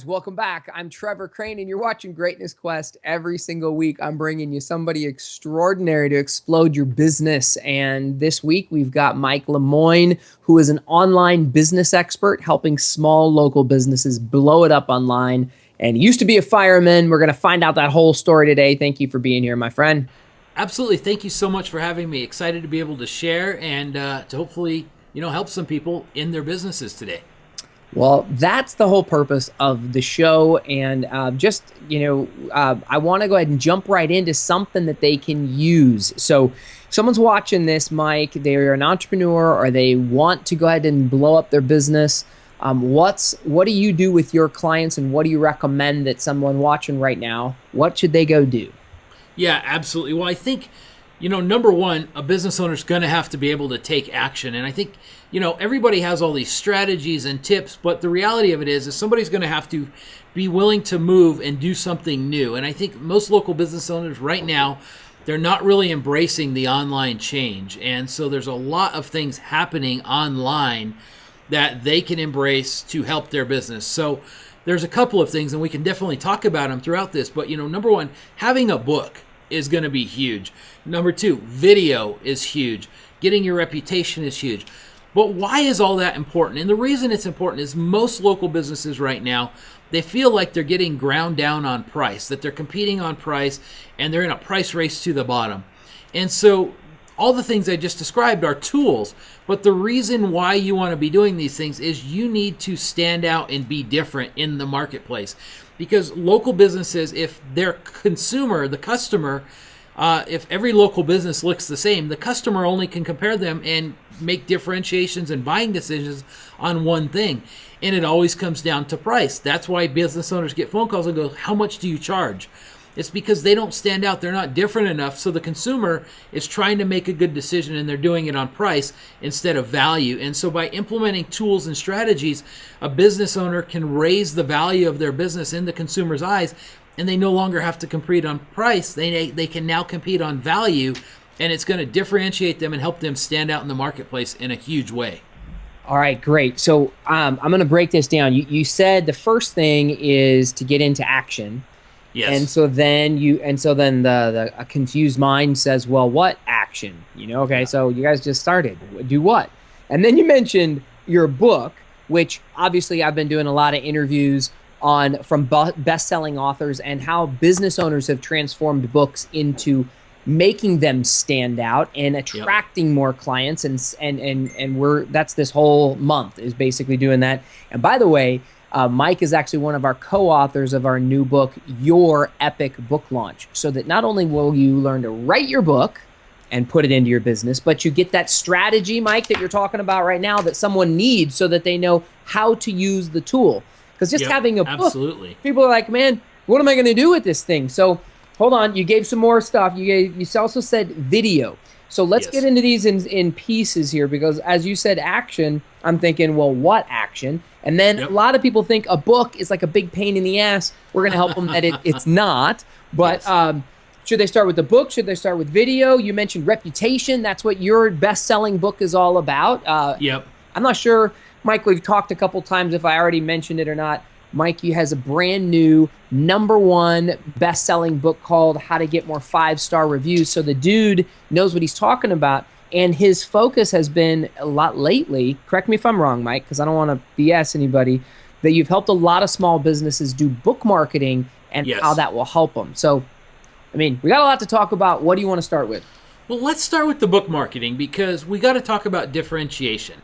welcome back. I'm Trevor Crane, and you're watching Greatness Quest. Every single week, I'm bringing you somebody extraordinary to explode your business. And this week, we've got Mike LeMoin, who is an online business expert helping small local businesses blow it up online. And he used to be a fireman. We're going to find out that whole story today. Thank you for being here, my friend. Absolutely. Thank you so much for having me. Excited to be able to share and to hopefully, help some people in their businesses today. Well, that's the whole purpose of the show. And I want to go ahead and jump right into something that they can use. So someone's watching this, Mike, they're an entrepreneur or they want to go ahead and blow up their business. What do you do with your clients, and what do you recommend that someone watching right now, what should they go do? Yeah, absolutely. Well, I think, number one, a business owner is going to have to be able to take action. And I think, everybody has all these strategies and tips, but the reality of it is somebody's going to have to be willing to move and do something new. And I think most local business owners right now, they're not really embracing the online change. And so there's a lot of things happening online that they can embrace to help their business. So there's a couple of things, and we can definitely talk about them throughout this. But, number one, having a book is going to be huge. Number two, video is huge. Getting your reputation is huge. But why is all that important? And the reason it's important is most local businesses right now, they feel like they're getting ground down on price, that they're competing on price, and they're in a price race to the bottom. And so all the things I just described are tools, but the reason why you want to be doing these things is you need to stand out and be different in the marketplace. Because local businesses, if their consumer, the customer, if every local business looks the same, the customer only can compare them and make differentiations and buying decisions on one thing. And it always comes down to price. That's why business owners get phone calls and go, how much do you charge? It's because they don't stand out. They're not different enough. So the consumer is trying to make a good decision, and they're doing it on price instead of value. And so by implementing tools and strategies, a business owner can raise the value of their business in the consumer's eyes, and they no longer have to compete on price. They can now compete on value, and it's going to differentiate them and help them stand out in the marketplace in a huge way. All right, great. So I'm going to break this down. You said the first thing is to get into action. Yes. And so then a confused mind says, well, what action? Okay, so you guys just started. Do what? And then you mentioned your book, which obviously I've been doing a lot of interviews from best-selling authors and how business owners have transformed books into making them stand out and attracting more clients. And that's this whole month is basically doing that. And by the way, Mike is actually one of our co-authors of our new book, Your Epic Book Launch, so that not only will you learn to write your book and put it into your business, but you get that strategy, Mike, that you're talking about right now that someone needs so that they know how to use the tool. Because just having a book, absolutely. People are like, man, what am I going to do with this thing? So hold on, you gave some more stuff. You also said video. So let's get into these in pieces here, because as you said action, I'm thinking, well, what action? And then a lot of people think a book is like a big pain in the ass. We're going to help them that it's not. But should they start with the book? Should they start with video? You mentioned reputation. That's what your best-selling book is all about. I'm not sure, Mike, we've talked a couple times if I already mentioned it or not. Mike, you has a brand new #1 best-selling book called How to Get More 5-Star Reviews. So the dude knows what he's talking about, and his focus has been a lot lately, correct me if I'm wrong, Mike, because I don't want to BS anybody, that you've helped a lot of small businesses do book marketing and how that will help them. So, I mean, we got a lot to talk about. What do you want to start with? Well, let's start with the book marketing, because we got to talk about differentiation.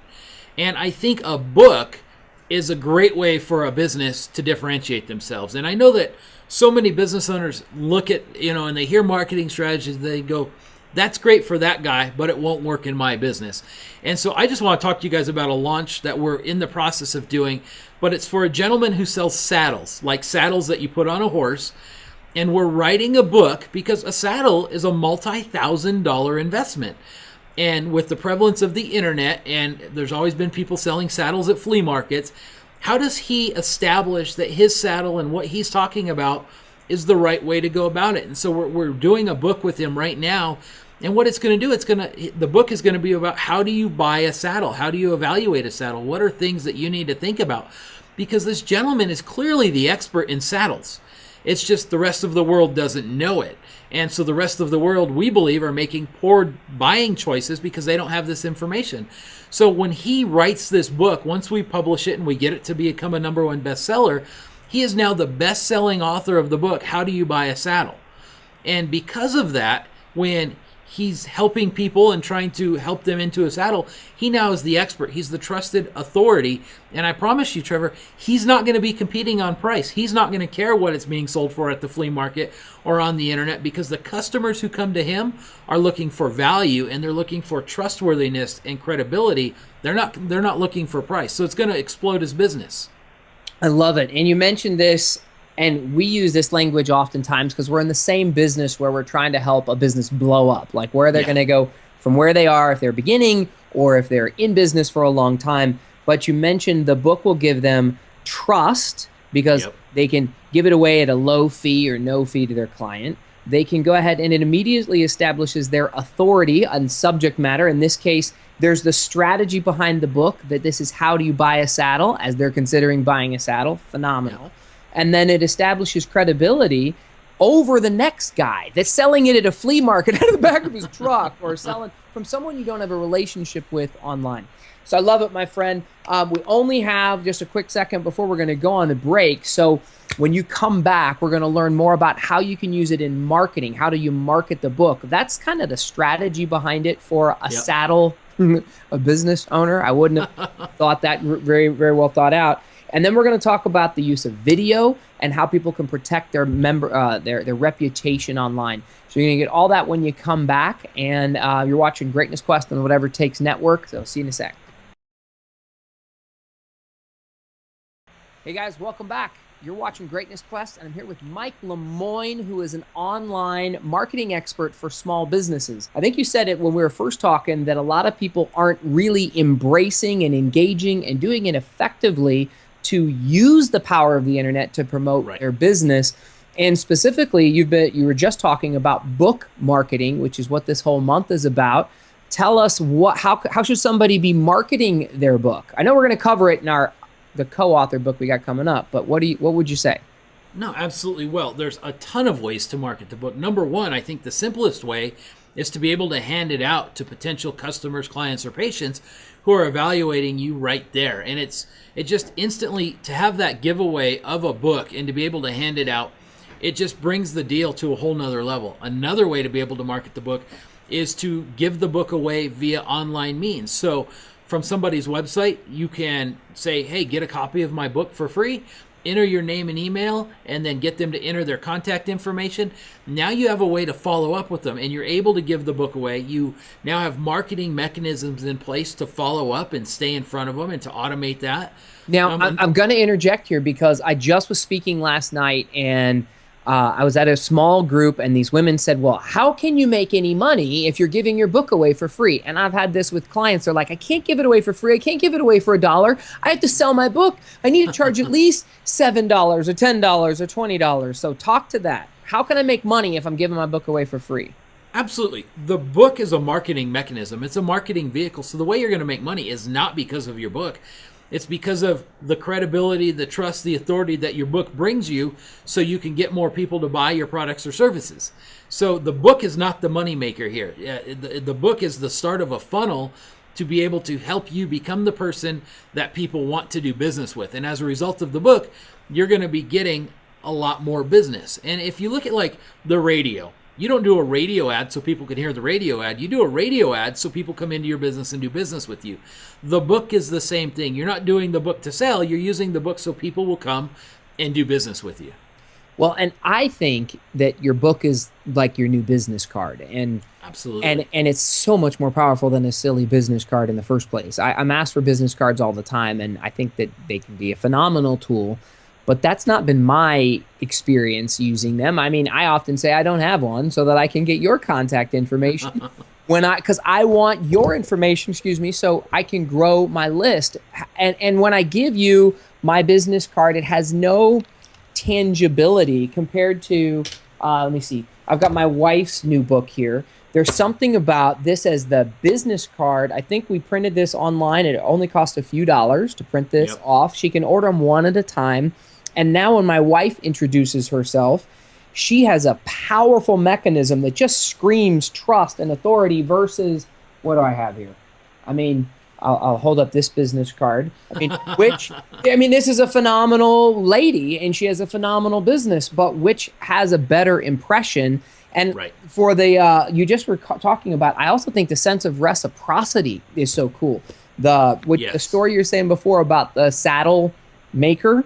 And I think a book is a great way for a business to differentiate themselves. And I know that so many business owners look at, and they hear marketing strategies, they go, that's great for that guy, but it won't work in my business. And so I just want to talk to you guys about a launch that we're in the process of doing, but it's for a gentleman who sells saddles, like saddles that you put on a horse. And we're writing a book because a saddle is a multi-$1,000 investment. And with the prevalence of the internet, and there's always been people selling saddles at flea markets, how does he establish that his saddle and what he's talking about is the right way to go about it? And so we're doing a book with him right now. And what it's going to do, the book is going to be about how do you buy a saddle? How do you evaluate a saddle? What are things that you need to think about? because this gentleman is clearly the expert in saddles. It's just the rest of the world doesn't know it. And so the rest of the world, we believe, are making poor buying choices because they don't have this information. So when he writes this book, once we publish it and we get it to become a #1 bestseller, he is now the best-selling author of the book, How Do You Buy a Saddle? And because of that, when he's helping people and trying to help them into a saddle, he now is the expert. He's the trusted authority. And I promise you, Trevor, he's not going to be competing on price. He's not going to care what it's being sold for at the flea market or on the internet, because the customers who come to him are looking for value, and they're looking for trustworthiness and credibility. They're not looking for price. So it's going to explode his business. I love it. And you mentioned this, and we use this language oftentimes because we're in the same business where we're trying to help a business blow up, like where they're going to go from where they are if they're beginning or if they're in business for a long time. But you mentioned the book will give them trust because they can give it away at a low fee or no fee to their client. They can go ahead and it immediately establishes their authority on subject matter. In this case, there's the strategy behind the book that this is how do you buy a saddle as they're considering buying a saddle. Phenomenal. And then it establishes credibility over the next guy that's selling it at a flea market out of the back of his truck or selling from someone you don't have a relationship with online. So I love it, my friend. We only have just a quick second before we're going to go on a break. So when you come back, we're going to learn more about how you can use it in marketing. How do you market the book? That's kind of the strategy behind it for a saddle, a business owner. I wouldn't have thought that very, very well thought out. And then we're going to talk about the use of video and how people can protect their their reputation online. So you're going to get all that when you come back. And you're watching Greatness Quest on the Whatever It Takes Network. So see you in a sec. Hey guys, welcome back. You're watching Greatness Quest, and I'm here with Mike LeMoin, who is an online marketing expert for small businesses. I think you said it when we were first talking that a lot of people aren't really embracing and engaging and doing it effectively to use the power of the internet to promote their business. And specifically, you were just talking about book marketing, which is what this whole month is about. Tell us how should somebody be marketing their book? I know we're going to cover it in the co-author book we got coming up, but what would you say? No, absolutely. Well, there's a ton of ways to market the book. Number one, I think the simplest way is to be able to hand it out to potential customers, clients, or patients who are evaluating you right there. And it just instantly, to have that giveaway of a book and to be able to hand it out, it just brings the deal to a whole nother level. Another way to be able to market the book is to give the book away via online means. So from somebody's website, you can say, hey, get a copy of my book for free, enter your name and email, and then get them to enter their contact information. Now you have a way to follow up with them, and you're able to give the book away. You now have marketing mechanisms in place to follow up and stay in front of them and to automate that. Now, I'm going to interject here because I just was speaking last night, and I was at a small group, and these women said, well, how can you make any money if you're giving your book away for free? And I've had this with clients. They're like, I can't give it away for free. I can't give it away for $1. I have to sell my book. I need to charge at least $7 or $10 or $20. So talk to that. How can I make money if I'm giving my book away for free? Absolutely. The book is a marketing mechanism. It's a marketing vehicle. So the way you're going to make money is not because of your book. It's because of the credibility, the trust, the authority that your book brings you, so you can get more people to buy your products or services. So the book is not the money maker here. The book is the start of a funnel to be able to help you become the person that people want to do business with. And as a result of the book, you're going to be getting a lot more business. And if you look at like the radio, you don't do a radio ad so people can hear the radio ad. You do a radio ad so people come into your business and do business with you. The book is the same thing. You're not doing the book to sell. You're using the book so people will come and do business with you. Well, and I think that your book is like your new business card. And absolutely. And it's so much more powerful than a silly business card in the first place. I'm asked for business cards all the time, and I think that they can be a phenomenal tool. But that's not been my experience using them. I mean, I often say I don't have one so that I can get your contact information because I want your information, so I can grow my list. And when I give you my business card, it has no tangibility compared to, let me see, I've got my wife's new book here. There's something about this as the business card. I think we printed this online. It only cost a few dollars to print this off. She can order them one at a time. And now when my wife introduces herself, she has a powerful mechanism that just screams trust and authority versus, what do I have here? I mean, I'll hold up this business card. This is a phenomenal lady and she has a phenomenal business, but which has a better impression? And for the, you just were talking about, I also think the sense of reciprocity is so cool. The story you're saying before about the saddle maker,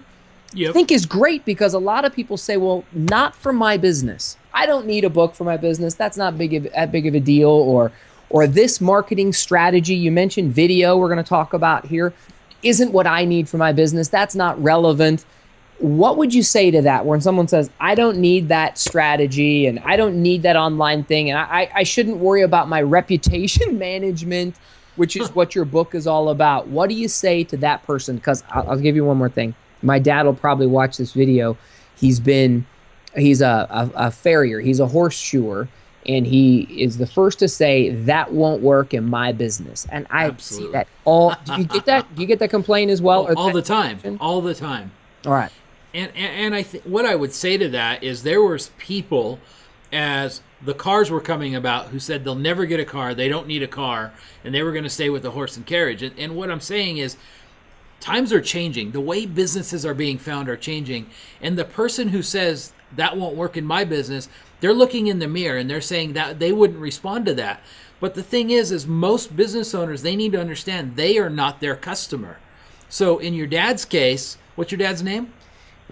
I think is great because a lot of people say, well, not for my business. I don't need a book for my business. That's not that big of a deal. Or this marketing strategy, you mentioned video we're going to talk about here, isn't what I need for my business. That's not relevant. What would you say to that when someone says, I don't need that strategy and I don't need that online thing and I shouldn't worry about my reputation management, which is what your book is all about. What do you say to that person? Because I'll give you one more thing. My dad will probably watch this video. He's a farrier. He's a horseshoer. And he is the first to say, that won't work in my business. And I see that all. Do you get that? Do you get that complaint as well? All the time. All the time. All right. And I think what I would say to that is there was people as the cars were coming about who said they'll never get a car, they don't need a car, and they were going to stay with the horse and carriage. And what I'm saying is times are changing. The way businesses are being found are changing. And the person who says that won't work in my business, they're looking in the mirror and they're saying that they wouldn't respond to that. But the thing is most business owners, they need to understand they are not their customer. So in your dad's case, what's your dad's name?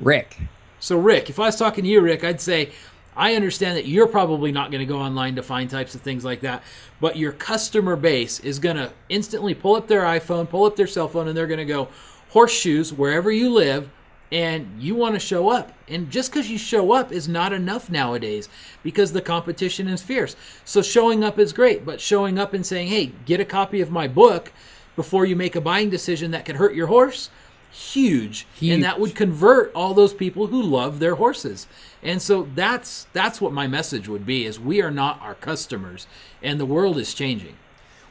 Rick. So Rick, if I was talking to you, Rick, I'd say, I understand that you're probably not going to go online to find types of things like that, but your customer base is going to instantly pull up their iPhone, pull up their cell phone, and they're going to go horseshoes wherever you live, and you want to show up. And just because you show up is not enough nowadays because the competition is fierce. So showing up is great, but showing up and saying, hey, get a copy of my book before you make a buying decision that could hurt your horse, huge. And that would convert all those people who love their horses. And so that's what my message would be, is we are not our customers, and the world is changing.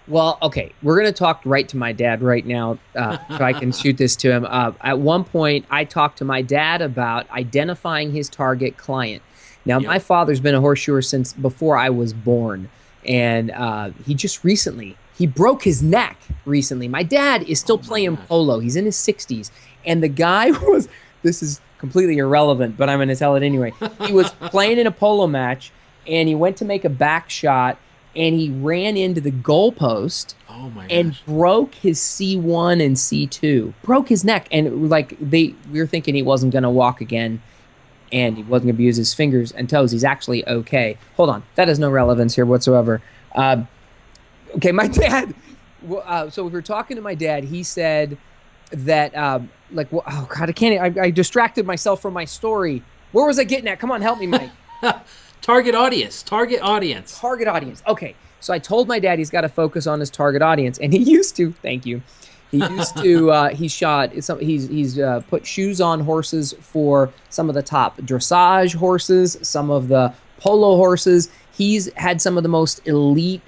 Well, okay, we're going to talk right to my dad right now so I can shoot this to him. At one point, I talked to my dad about identifying his target client. Now, my father's been a horseshoer since before I was born, and he broke his neck recently. My dad is still playing polo. He's in his 60s, and the guy this is completely irrelevant, but I'm going to tell it anyway. He was playing in a polo match, and he went to make a back shot, and he ran into the goalpost and broke his C1 and C2. Broke his neck. And we were thinking he wasn't going to walk again and he wasn't going to use his fingers and toes. He's actually okay.Hold on. That has no relevance here whatsoever. Okay, my dad. So we were talking to my dad. He said that, I distracted myself from my story. Where was I getting at? Come on, help me, Mike. Target audience. Okay. So I told my dad he's got to focus on his target audience, and he used to. Thank you. He used to. He's put shoes on horses for some of the top dressage horses, some of the polo horses. He's had some of the most elite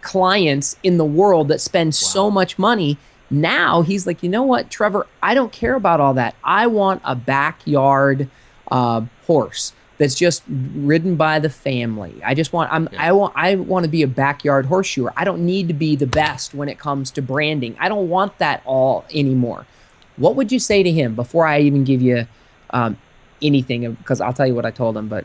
clients in the world that spend so much money. Now he's like, you know what, Trevor? I don't care about all that. I want a backyard horse that's just ridden by the family. I want to be a backyard horseshoer. I don't need to be the best when it comes to branding. I don't want that all anymore. What would you say to him before I even give you anything? Because I'll tell you what I told him. But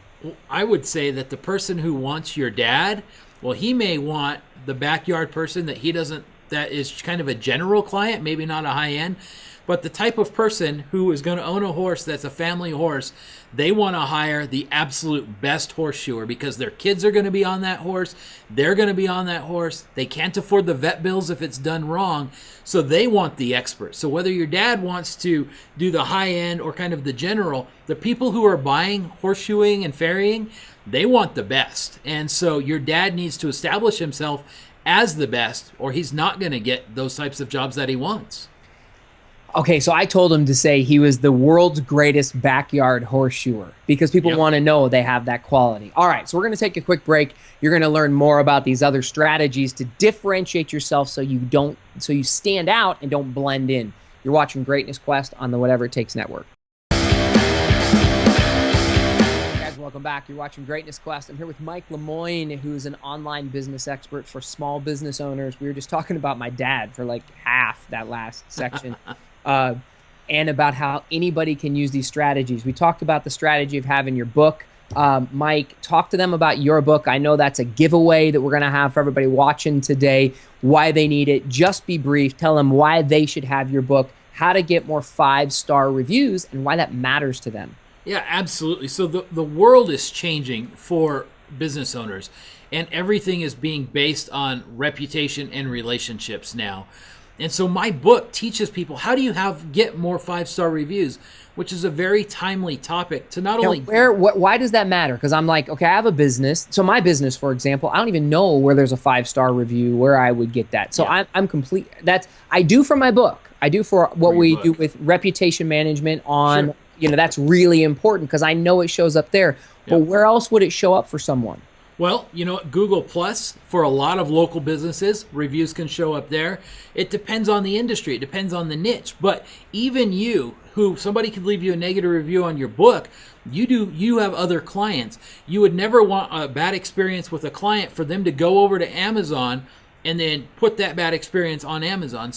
I would say that the person who wants your dad, well, he may want the backyard person that is kind of a general client, maybe not a high end. But the type of person who is going to own a horse that's a family horse, they want to hire the absolute best horseshoer because their kids are going to be on that horse. They're going to be on that horse. They can't afford the vet bills if it's done wrong. So they want the expert. So whether your dad wants to do the high end or kind of the general, the people who are buying horseshoeing and farrieing, they want the best. And so your dad needs to establish himself as the best, or he's not going to get those types of jobs that he wants. Okay, so I told him to say he was the world's greatest backyard horseshoer because people Yep. want to know they have that quality. All right, so we're going to take a quick break. You're going to learn more about these other strategies to differentiate yourself so you stand out and don't blend in. You're watching Greatness Quest on the Whatever It Takes Network. Guys, welcome back. You're watching Greatness Quest. I'm here with Mike LeMoin, who's an online business expert for small business owners. We were just talking about my dad for like half that last section. And about how anybody can use these strategies. We talked about the strategy of having your book. Mike, talk to them about your book. I know that's a giveaway that we're going to have for everybody watching today, why they need it. Just be brief. Tell them why they should have your book, how to get more 5-star reviews, and why that matters to them. Yeah, absolutely. So the world is changing for business owners, and everything is being based on reputation and relationships now. And so my book teaches people how do you get more 5-star reviews, which is a very timely topic to not only why does that matter? Because I'm like, okay, I have a business. So my business, for example, I don't even know where there's a 5-star review, where I would get that. So Yeah. I'm complete. I do for my book. I do for what we do with reputation management on, Sure. That's really important because I know it shows up there. But where else would it show up for someone? Well, Google Plus, for a lot of local businesses, reviews can show up there. It depends on the industry. It depends on the niche. But even somebody could leave you a negative review on your book. You have other clients. You would never want a bad experience with a client for them to go over to Amazon and then put that bad experience on Amazon.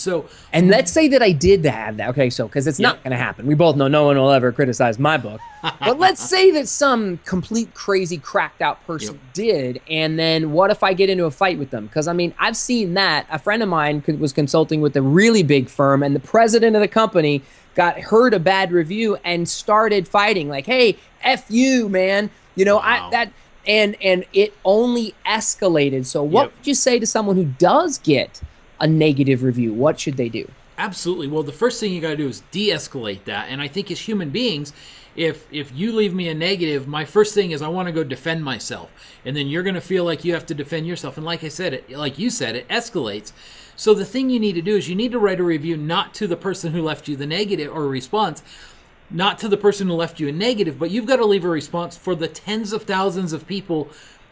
And let's say that I did have that. Okay, so because it's not going to happen. We both know no one will ever criticize my book. But let's say that some complete crazy cracked out person did, and then what if I get into a fight with them? Because I've seen that. A friend of mine was consulting with a really big firm, and the president of the company heard a bad review and started fighting. Like, hey, F you, man. Wow. And it only escalated. So what would you say to someone who does get a negative review? What should they do? Absolutely. Well, the first thing you got to do is de-escalate that. And I think as human beings, if you leave me a negative, my first thing is I want to go defend myself. And then you're going to feel like you have to defend yourself. And like you said, it escalates. So the thing you need to do is you need to write a review not to the person who left you the negative or a response, not to the person who left you a negative, but you've got to leave a response for the tens of thousands of people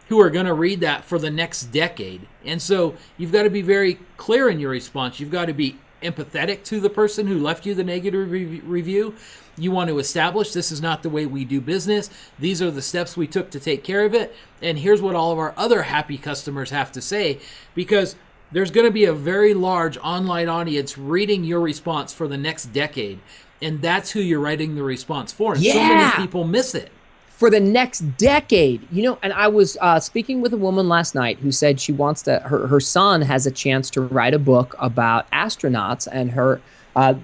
who are going to read that for the next decade. And so you've got to be very clear in your response. You've got to be empathetic to the person who left you the negative review. You want to establish this is not the way we do business. These are the steps we took to take care of it. And here's what all of our other happy customers have to say, because there's going to be a very large online audience reading your response for the next decade. And that's who you're writing the response for. And so many people miss it. For the next decade. And I was speaking with a woman last night who said she wants her son has a chance to write a book about astronauts, and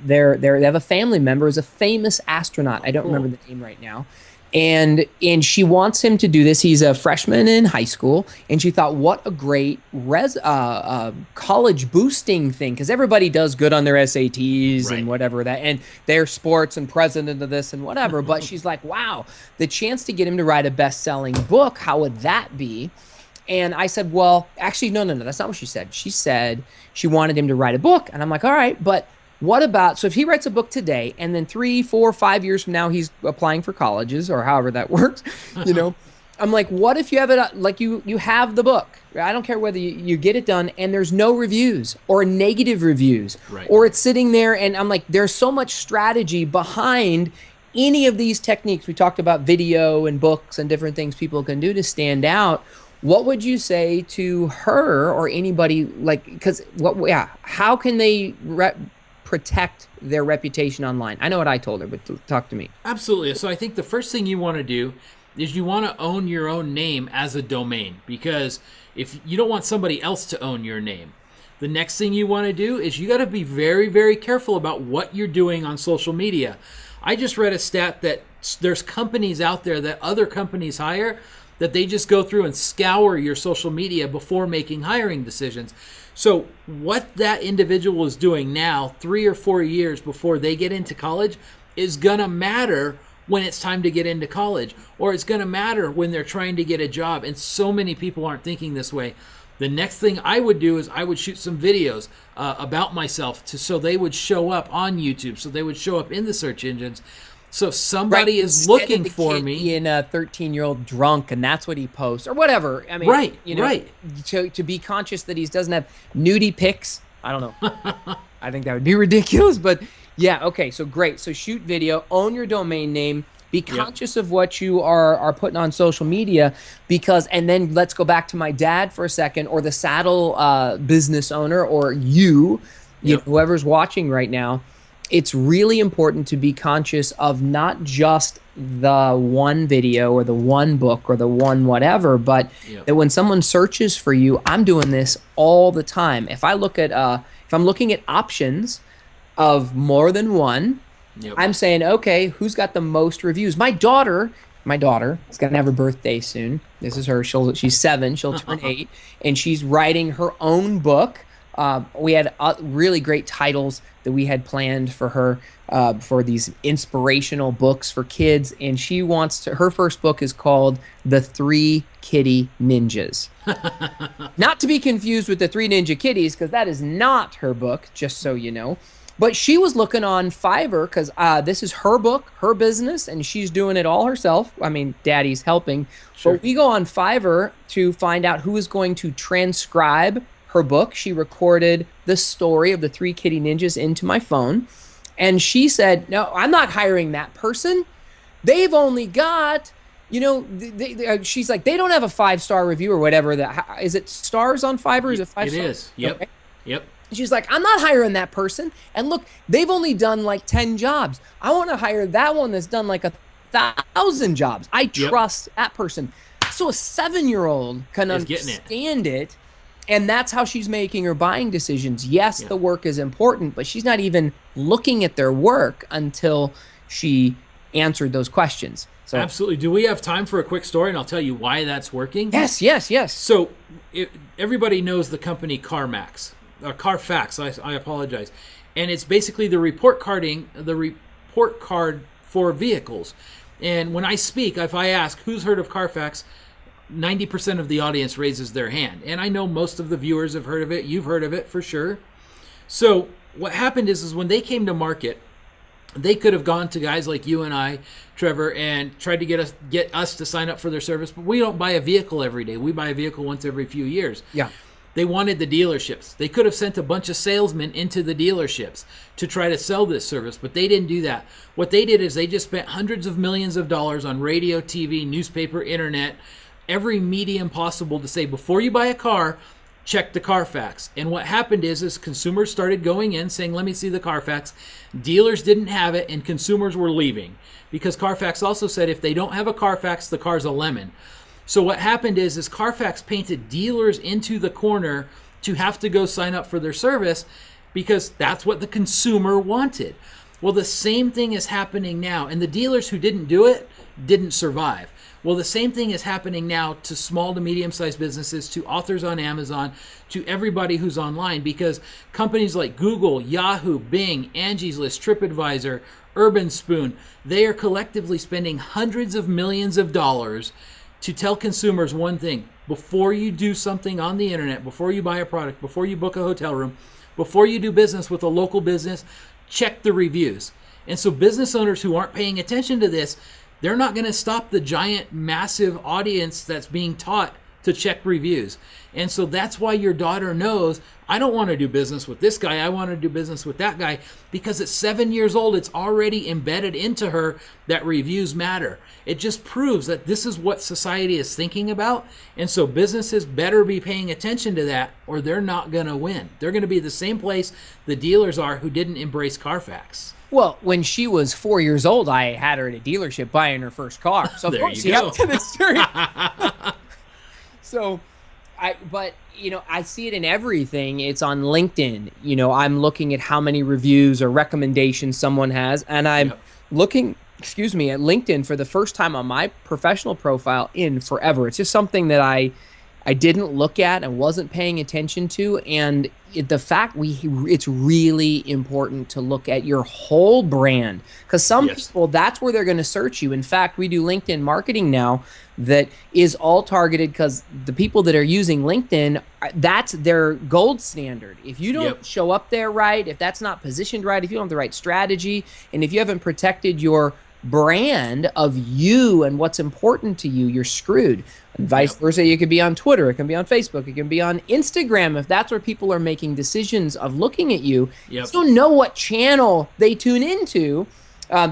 they have a family member who's a famous astronaut. I don't remember the name right now. And she wants him to do this. He's a freshman in high school, and she thought, what a great college boosting thing, because everybody does good on their SATs and whatever that, and they're sports and president of this and whatever. But she's like, wow, the chance to get him to write a best-selling book, how would that be? And I said, well, actually, no, that's not what she said. She said she wanted him to write a book, and I'm like, all right, but what about, so if he writes a book today and then 3, 4, 5 years from now he's applying for colleges or however that works, I'm like, what if you have it, like you have the book, I don't care whether you get it done and there's no reviews or negative reviews, or it's sitting there, and I'm like, there's so much strategy behind any of these techniques. We talked about video and books and different things people can do to stand out. What would you say to her or anybody, how can they protect their reputation online? I know what I told her, but talk to me. Absolutely. So I think the first thing you want to do is you want to own your own name as a domain, because if you don't want somebody else to own your name. The next thing you want to do is you got to be very, very careful about what you're doing on social media. I just read a stat that there's companies out there that other companies hire that they just go through and scour your social media before making hiring decisions. So what that individual is doing now, 3 or 4 years before they get into college, is going to matter when it's time to get into college, or it's going to matter when they're trying to get a job. And so many people aren't thinking this way. The next thing I would do is I would shoot some videos about myself so they would show up on YouTube, so they would show up in the search engines. So if somebody is looking for me, being a 13-year-old drunk, and that's what he posts or whatever. I mean, right. To be conscious that he doesn't have nudie pics. I don't know. I think that would be ridiculous, but yeah. Okay. So great. So shoot video, own your domain name, be conscious of what you are putting on social media, and then let's go back to my dad for a second, or the saddle business owner, or you know, whoever's watching right now. It's really important to be conscious of not just the one video or the one book or the one whatever, but that when someone searches for you, I'm doing this all the time. If I look at, if I'm looking at options of more than one, I'm saying, okay, who's got the most reviews? My daughter is going to have her birthday soon. This is her. She's 7. She'll turn 8, and she's writing her own book. We had really great titles that we had planned for her for these inspirational books for kids, and she wants to. Her first book is called The 3 Kitty Ninjas. Not to be confused with The 3 Ninja Kitties, because that is not her book, just so you know. But she was looking on Fiverr because this is her book, her business, and she's doing it all herself. I mean, Daddy's helping. Sure. But we go on Fiverr to find out who is going to transcribe her book. She recorded the story of the 3 Kitty Ninjas into my phone. And she said, no, I'm not hiring that person. They've only got, you know, she's like, they don't have a 5-star review or whatever. Is it stars on Fiverr? Is it 5 stars? It is. Yep. Okay. Yep. She's like, I'm not hiring that person. And look, they've only done like 10 jobs. I want to hire that one that's done like 1,000 jobs. I trust that person. So a 7-year-old can understand it. And that's how she's making her buying decisions. Yes, the work is important, but she's not even looking at their work until she answered those questions. So, absolutely. Do we have time for a quick story, and I'll tell you why that's working? Yes. So everybody knows the company Carfax. I apologize. And it's basically the report card for vehicles. And when I speak, if I ask who's heard of Carfax, 90% of the audience raises their hand. And I know most of the viewers have heard of it. You've heard of it for sure. So what happened is when they came to market, they could have gone to guys like you and I, Trevor, and tried to get us to sign up for their service. But we don't buy a vehicle every day. We buy a vehicle once every few years. Yeah. They wanted the dealerships. They could have sent a bunch of salesmen into the dealerships to try to sell this service, but they didn't do that. What they did is they just spent hundreds of millions of dollars on radio, TV, newspaper, internet, every medium possible to say, before you buy a car, check the Carfax. And what happened is consumers started going in saying, let me see the Carfax. Dealers didn't have it, and consumers were leaving because Carfax also said if they don't have a Carfax, the car's a lemon. So what happened is Carfax painted dealers into the corner to have to go sign up for their service because that's what the consumer wanted. Well, the same thing is happening now, and the dealers who didn't do it didn't survive. Well, the same thing is happening now to small to medium-sized businesses, to authors on Amazon, to everybody who's online, because companies like Google, Yahoo, Bing, Angie's List, TripAdvisor, Urban Spoon, they are collectively spending hundreds of millions of dollars to tell consumers one thing: before you do something on the internet, before you buy a product, before you book a hotel room, before you do business with a local business, check the reviews. And so business owners who aren't paying attention to this, they're not going to stop the giant, massive audience that's being taught to check reviews. And so that's why your daughter knows, I don't want to do business with this guy. I want to do business with that guy, because at 7 years old, it's already embedded into her that reviews matter. It just proves that this is what society is thinking about. And so businesses better be paying attention to that, or they're not going to win. They're going to be the same place the dealers are who didn't embrace Carfax. Well, when she was 4 years old, I had her at a dealership buying her first car. So of course she helped to the story. But I see it in everything. It's on LinkedIn. I'm looking at how many reviews or recommendations someone has, and I'm looking, at LinkedIn for the first time on my professional profile in forever. It's just something that I I didn't look at and wasn't paying attention to. And the fact it's really important to look at your whole brand, because some Yes. people, that's where they're going to search you. In fact, we do LinkedIn marketing now that is all targeted, because the people that are using LinkedIn, that's their gold standard. If you don't show up there right, if that's not positioned right, if you don't have the right strategy, and if you haven't protected your brand of you and what's important to you, you're screwed. And vice versa, you could be on Twitter, it can be on Facebook, it can be on Instagram. If that's where people are making decisions of looking at you, you don't know what channel they tune into.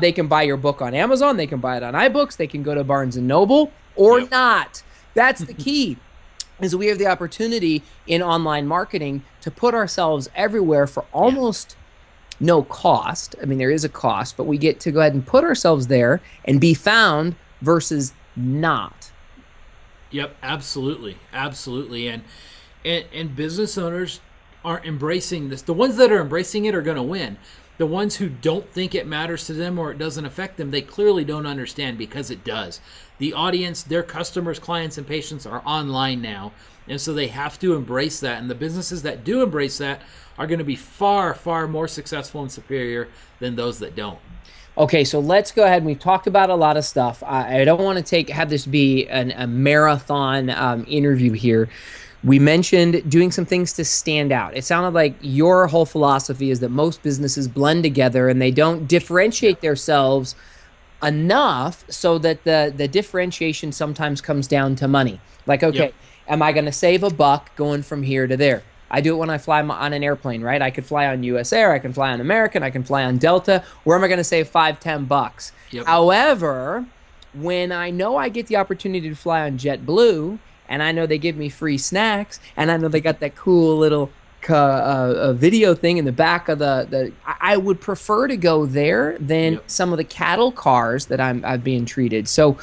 They can buy your book on Amazon, they can buy it on iBooks, they can go to Barnes & Noble or not. That's the key, is we have the opportunity in online marketing to put ourselves everywhere for almost no cost. I mean, there is a cost, but we get to go ahead and put ourselves there and be found versus not. Yep, absolutely, absolutely, and business owners aren't embracing this. The ones that are embracing it are going to win. The ones who don't think it matters to them or it doesn't affect them, they clearly don't understand, because it does. The audience, their customers, clients, and patients are online now, and so they have to embrace that. And the businesses that do embrace that are going to be far, far more successful and superior than those that don't. Okay, so let's go ahead. We've talked about a lot of stuff. I don't want to have this be a marathon interview here. We mentioned doing some things to stand out. It sounded like your whole philosophy is that most businesses blend together and they don't differentiate themselves enough, so that the differentiation sometimes comes down to money. Like, okay, am I going to save a buck going from here to there? I do it when I fly on an airplane, right? I could fly on US Air, I can fly on American, I can fly on Delta. Where am I going to save $5-10? However, when I know I get the opportunity to fly on JetBlue, and I know they give me free snacks, and I know they got that cool little video thing in the back of I would prefer to go there than some of the cattle cars that I'm being treated. So,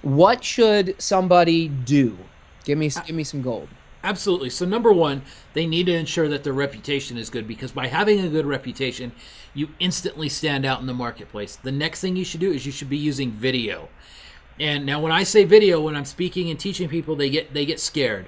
what should somebody do? Give me some gold. Absolutely. So number one, they need to ensure that their reputation is good, because by having a good reputation, you instantly stand out in the marketplace. The next thing you should do is you should be using video. And now when I say video, when I'm speaking and teaching people, they get scared.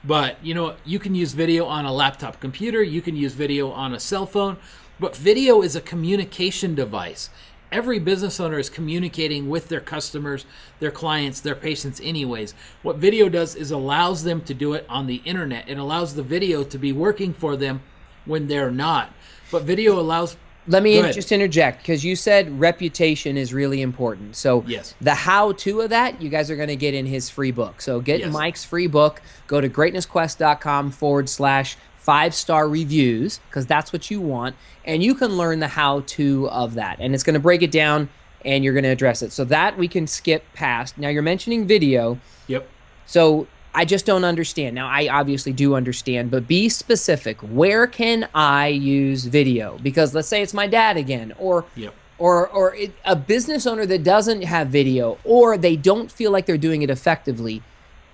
But you can use video on a laptop computer, you can use video on a cell phone, but video is a communication device. Every business owner is communicating with their customers, their clients, their patients anyways. What video does is allows them to do it on the internet. It allows the video to be working for them when they're not. But video allows... Let me just interject, because you said reputation is really important. So the how-to of that, you guys are going to get in his free book. So get Mike's free book. Go to greatnessquest.com/5-star reviews, because that's what you want. And you can learn the how-to of that. And it's going to break it down, and you're going to address it. So that we can skip past. Now, you're mentioning video. So I just don't understand. Now, I obviously do understand, but be specific. Where can I use video? Because let's say it's my dad again, or a business owner that doesn't have video, or they don't feel like they're doing it effectively.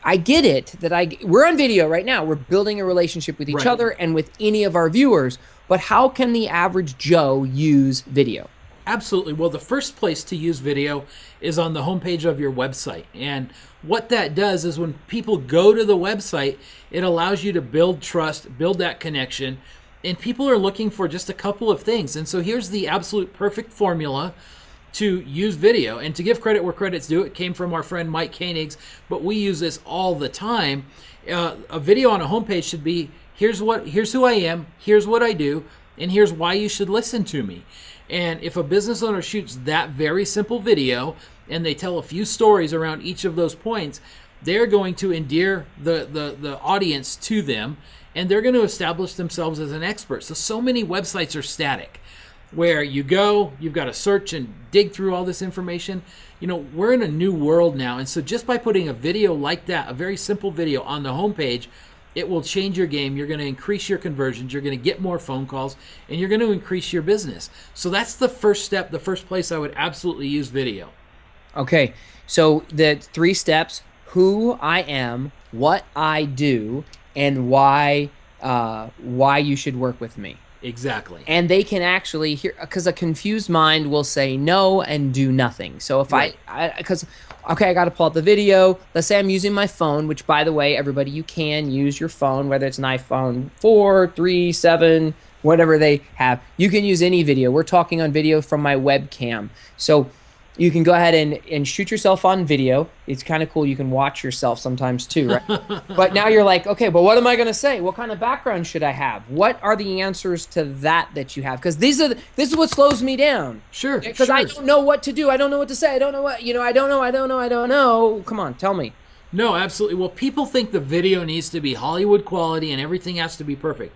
I get it that we're on video right now. We're building a relationship with each other and with any of our viewers. But how can the average Joe use video? Absolutely. Well, the first place to use video is on the homepage of your website. And what that does is when people go to the website, it allows you to build trust, build that connection. And people are looking for just a couple of things. And so here's the absolute perfect formula to use video. And to give credit where credit's due, it came from our friend Mike Koenig's, but we use this all the time. A video on a homepage should be, here's who I am, here's what I do, and here's why you should listen to me. And if a business owner shoots that very simple video and they tell a few stories around each of those points, they're going to endear the audience to them, and they're going to establish themselves as an expert. So many websites are static, where you go, you've got to search and dig through all this information. We're in a new world now, and so just by putting a video like that, a very simple video on the homepage, it will change your game. You're going to increase your conversions. You're going to get more phone calls, and you're going to increase your business. So that's the first step, the first place I would absolutely use video. Okay, so the 3 steps: who I am, what I do, and why you should work with me. Exactly. And they can actually hear, because a confused mind will say no and do nothing. So if Right. okay, I got to pull up the video. Let's say I'm using my phone, which, by the way, everybody, you can use your phone, whether it's an iPhone 4, 3, 7, whatever they have. You can use any video. We're talking on video from my webcam. So you can go ahead and shoot yourself on video. It's kind of cool. You can watch yourself sometimes too, right? But now you're like, okay, but what am I going to say? What kind of background should I have? What are the answers to that you have? Because this is what slows me down. Sure. Because I don't know what to do. I don't know what to say. I don't know what, I don't know. Come on, tell me. No, absolutely. Well, people think the video needs to be Hollywood quality and everything has to be perfect.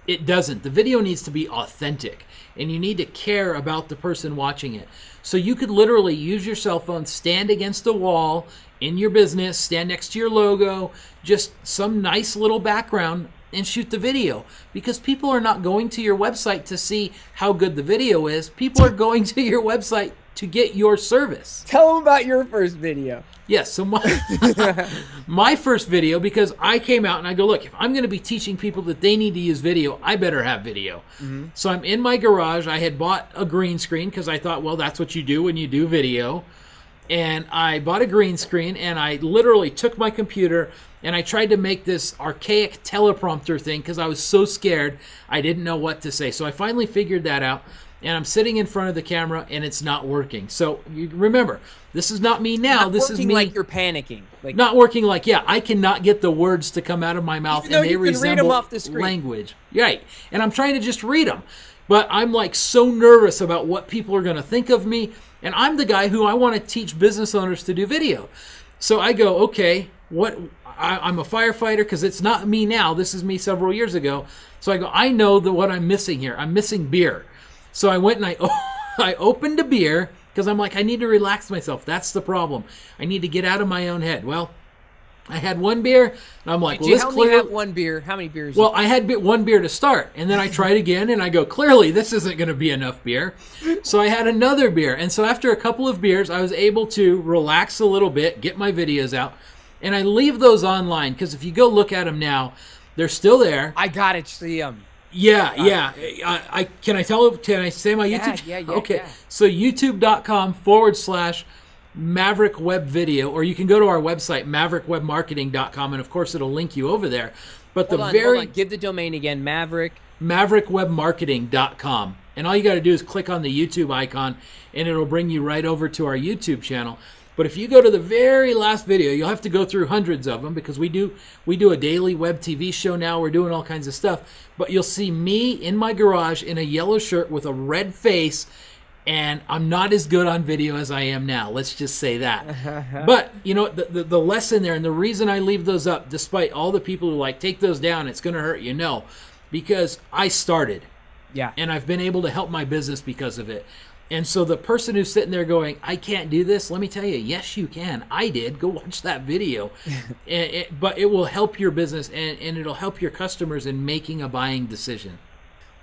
It doesn't. The video needs to be authentic, and you need to care about the person watching it. So you could literally use your cell phone, stand against a wall in your business, stand next to your logo, just some nice little background, and shoot the video. Because people are not going to your website to see how good the video is. People are going to your website to get your service. Tell them about your first video. Yes, so my first video, because I came out and I go, look, if I'm going to be teaching people that they need to use video, I better have video. Mm-hmm. So I'm in my garage. I had bought a green screen because I thought, well, that's what you do when you do video. And I bought a green screen, and I literally took my computer and I tried to make this archaic teleprompter thing because I was so scared I didn't know what to say. So I finally figured that out. And I'm sitting in front of the camera, and it's not working. So you remember, this is not me now. This is me. Like you're panicking. Like, not working like, I cannot get the words to come out of my mouth, and they resemble off the screen. Language. Right. And I'm trying to just read them. But I'm like so nervous about what people are going to think of me. And I'm the guy who I want to teach business owners to do video. So I go, okay, I'm a firefighter because it's not me now. This is me several years ago. So I go, I know what I'm missing here. I'm missing beer. So I went and I opened a beer because I'm like, I need to relax myself. That's the problem. I need to get out of my own head. Well, I had one beer, and I'm like, well, this clearly have one beer. How many beers? Well, I had one beer to start, and then I tried again, and I go, clearly this isn't going to be enough beer. So I had another beer, and so after a couple of beers, I was able to relax a little bit, get my videos out, and I leave those online because if you go look at them now, they're still there. I gotta see them. Yeah. Can I say my YouTube? Yeah. Okay. Yeah. So youtube.com/Maverick Web Video, or you can go to our website, maverick-webmarketing.com, and of course it'll link you over there. But hold on. Give the domain again, maverick-webmarketing.com. And all you got to do is click on the YouTube icon, and it'll bring you right over to our YouTube channel. But if you go to the very last video, you'll have to go through hundreds of them because we do a daily web TV show now. We're doing all kinds of stuff. But you'll see me in my garage in a yellow shirt with a red face, and I'm not as good on video as I am now. Let's just say that. But, the lesson there, and the reason I leave those up, despite all the people who take those down, it's going to hurt you. No, because I started. Yeah. And I've been able to help my business because of it. And so the person who's sitting there going, I can't do this, let me tell you, yes, you can. I did. Go watch that video. But it will help your business, and it'll help your customers in making a buying decision.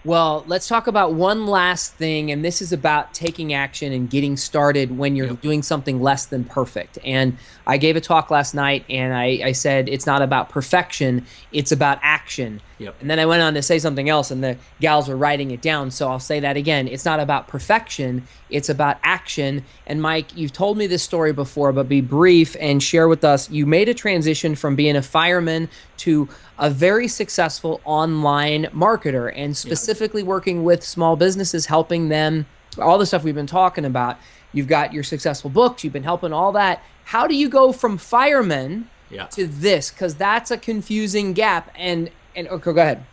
Well, let's talk about one last thing, and this is about taking action and getting started when you're doing something less than perfect. And I gave a talk last night, and I said it's not about perfection, it's about action. Yep. And then I went on to say something else, and the gals were writing it down, so I'll say that again. It's not about perfection, it's about action. And Mike, you've told me this story before, but be brief and share with us. You made a transition from being a fireman to a very successful online marketer, and specifically working with small businesses, helping them, all the stuff we've been talking about. You've got your successful books, you've been helping all that. How do you go from fireman to this? Because that's a confusing gap. And okay, go ahead.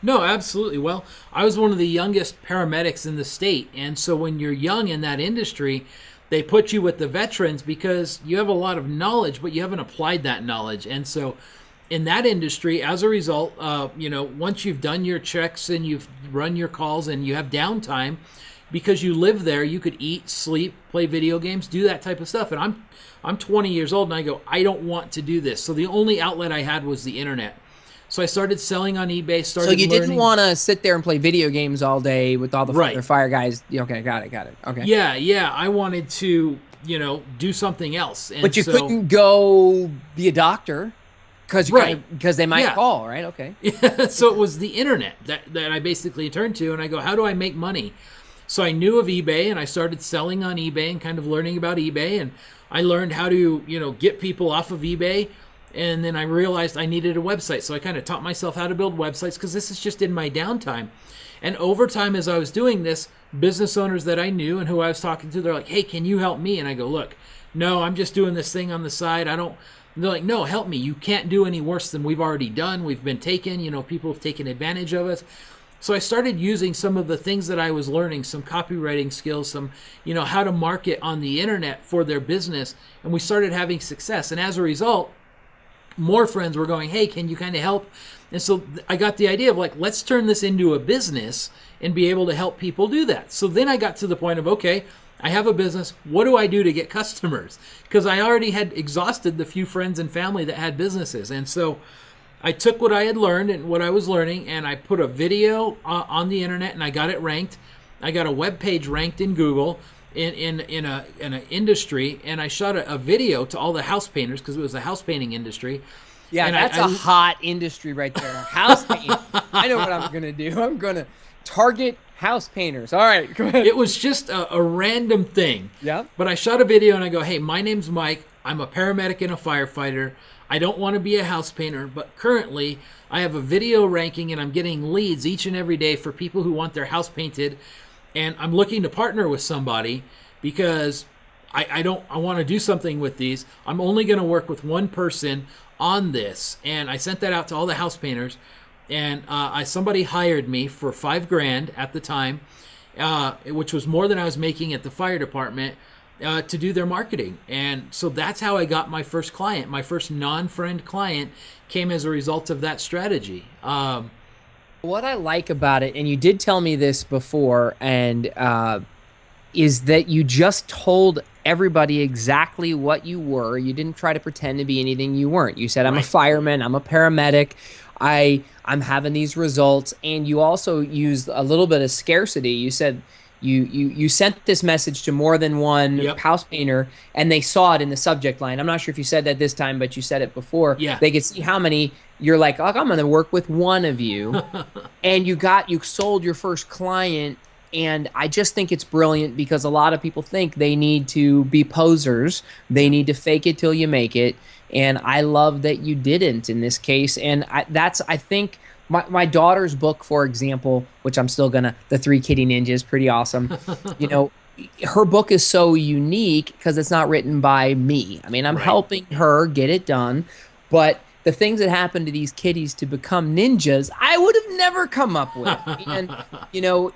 No, absolutely. Well, I was one of the youngest paramedics in the state. And so when you're young in that industry, they put you with the veterans because you have a lot of knowledge, but you haven't applied that knowledge. And so in that industry, as a result, once you've done your checks and you've run your calls and you have downtime, because you live there, you could eat, sleep, play video games, do that type of stuff. And I'm 20 years old, and I go, I don't want to do this. So the only outlet I had was the internet. So I started selling on eBay. So you didn't want to sit there and play video games all day with all the other fire guys. Okay, got it. Okay. Yeah. I wanted to, do something else. And but you couldn't go be a doctor. Because they might call, right? Okay. Yeah. So it was the internet that I basically turned to, and I go, how do I make money? So I knew of eBay, and I started selling on eBay and kind of learning about eBay, and I learned how to, get people off of eBay. And then I realized I needed a website. So I kind of taught myself how to build websites, because this is just in my downtime. And over time, as I was doing this, business owners that I knew and who I was talking to, they're like, hey, can you help me? And I go, look, no, I'm just doing this thing on the side. They're like, no, help me. You can't do any worse than we've already done. We've been taken, people have taken advantage of us. So I started using some of the things that I was learning, some copywriting skills, some, how to market on the internet for their business. And we started having success. And as a result, more friends were going, hey, can you kind of help? And so I got the idea of like, let's turn this into a business and be able to help people do that. So then I got to the point of, okay, I have a business. What do I do to get customers? Because I already had exhausted the few friends and family that had businesses. And so I took what I had learned and what I was learning, and I put a video on the internet, and I got it ranked. I got a web page ranked in Google in an industry, and I shot a video to all the house painters, because it was a house painting industry. Yeah, and that's a hot industry right there. House painting. I know what I'm going to do. I'm going to target house painters. All right, go ahead. It was just a random thing. Yeah. But I shot a video, and I go, hey, my name's Mike. I'm a paramedic and a firefighter. I don't want to be a house painter, but currently I have a video ranking, and I'm getting leads each and every day for people who want their house painted. And I'm looking to partner with somebody, because I want to do something with these. I'm only going to work with one person on this. And I sent that out to all the house painters, and somebody hired me for $5,000 at the time, which was more than I was making at the fire department, to do their marketing. And so that's how I got my first client. My first non-friend client came as a result of that strategy. What I like about it, and you did tell me this before, and is that you just told everybody exactly what you were. You didn't try to pretend to be anything you weren't. You said, I'm a fireman, I'm a paramedic, I'm having these results. And you also used a little bit of scarcity. You said you sent this message to more than one house painter, and they saw it in the subject line. I'm not sure if you said that this time, but you said it before. Yeah. They could see how many. You're like, oh, I'm going to work with one of you. And you sold your first client. And I just think it's brilliant, because a lot of people think they need to be posers. They need to fake it till you make it. And I love that you didn't in this case. And I think my daughter's book, for example, which I'm still gonna, The Three Kitty Ninjas, pretty awesome. Her book is so unique because it's not written by me. I mean, I'm helping her get it done, but the things that happen to these kitties to become ninjas, I would have never come up with. And,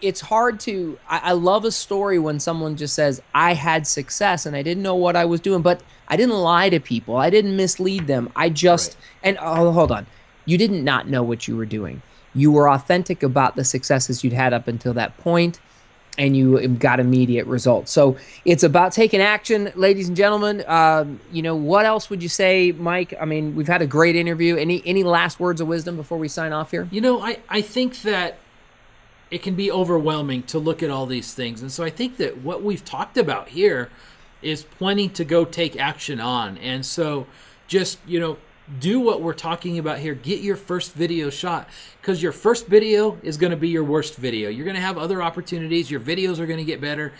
it's hard to, I love a story when someone just says, I had success and I didn't know what I was doing, but I didn't lie to people. I didn't mislead them. I just, and hold on. You didn't not know what you were doing. You were authentic about the successes you'd had up until that point, and you got immediate results. So it's about taking action, ladies and gentlemen. What else would you say, Mike? I mean, we've had a great interview. Any last words of wisdom before we sign off here? I think that it can be overwhelming to look at all these things. And so I think that what we've talked about here is plenty to go take action on. And so just, do what we're talking about here. Get your first video shot, because your first video is going to be your worst video. You're going to have other opportunities. Your videos are going to get better.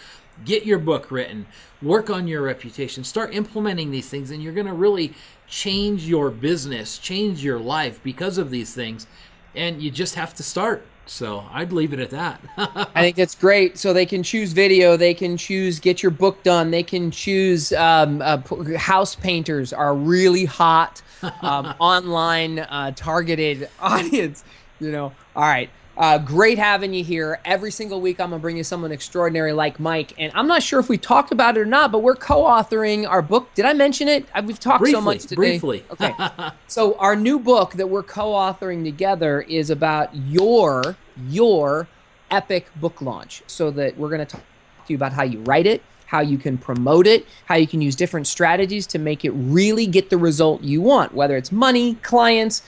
Get your book written. Work on your reputation. Start implementing these things, and you're going to really change your business, change your life because of these things. And you just have to start. So I'd leave it at that. I think that's great. So they can choose video. They can choose get your book done. They can choose house painters are really hot online targeted audience. All right. Great having you here. Every single week, I'm going to bring you someone extraordinary like Mike. And I'm not sure if we talked about it or not, but we're co-authoring our book. Did I mention it? We've talked so much today. Briefly. Okay. So our new book that we're co-authoring together is about your epic book launch. So that we're going to talk to you about how you write it, how you can promote it, how you can use different strategies to make it really get the result you want, whether it's money, clients,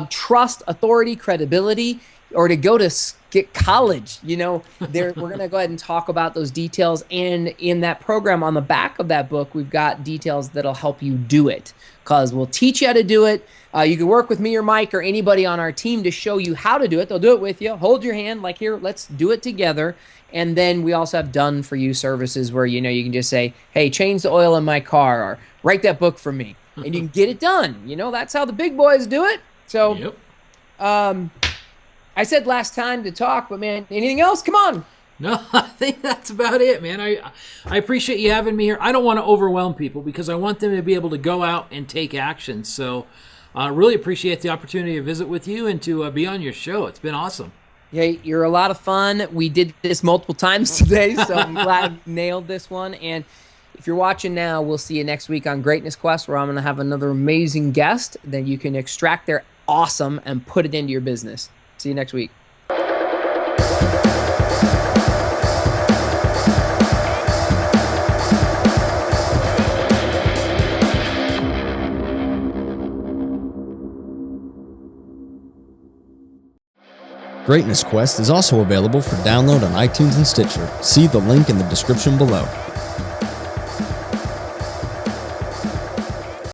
trust, authority, credibility. or to go to get college. We're going to go ahead and talk about those details. And in that program, on the back of that book, we've got details that'll help you do it, because we'll teach you how to do it. You can work with me or Mike or anybody on our team to show you how to do it. They'll do it with you, hold your hand, like, here, let's do it together. And then we also have done for you services where, you can just say, hey, change the oil in my car, or write that book for me, and you can get it done. That's how the big boys do it. So, Yep. I said last time to talk, but man, anything else? Come on. No, I think that's about it, man. I appreciate you having me here. I don't want to overwhelm people because I want them to be able to go out and take action. So I really appreciate the opportunity to visit with you and to be on your show. It's been awesome. Hey, you're a lot of fun. We did this multiple times today, so I'm glad I nailed this one. And if you're watching now, we'll see you next week on Greatness Quest, where I'm going to have another amazing guest. Then you can extract their awesome and put it into your business. See you next week. Greatness Quest is also available for download on iTunes and Stitcher. See the link in the description below.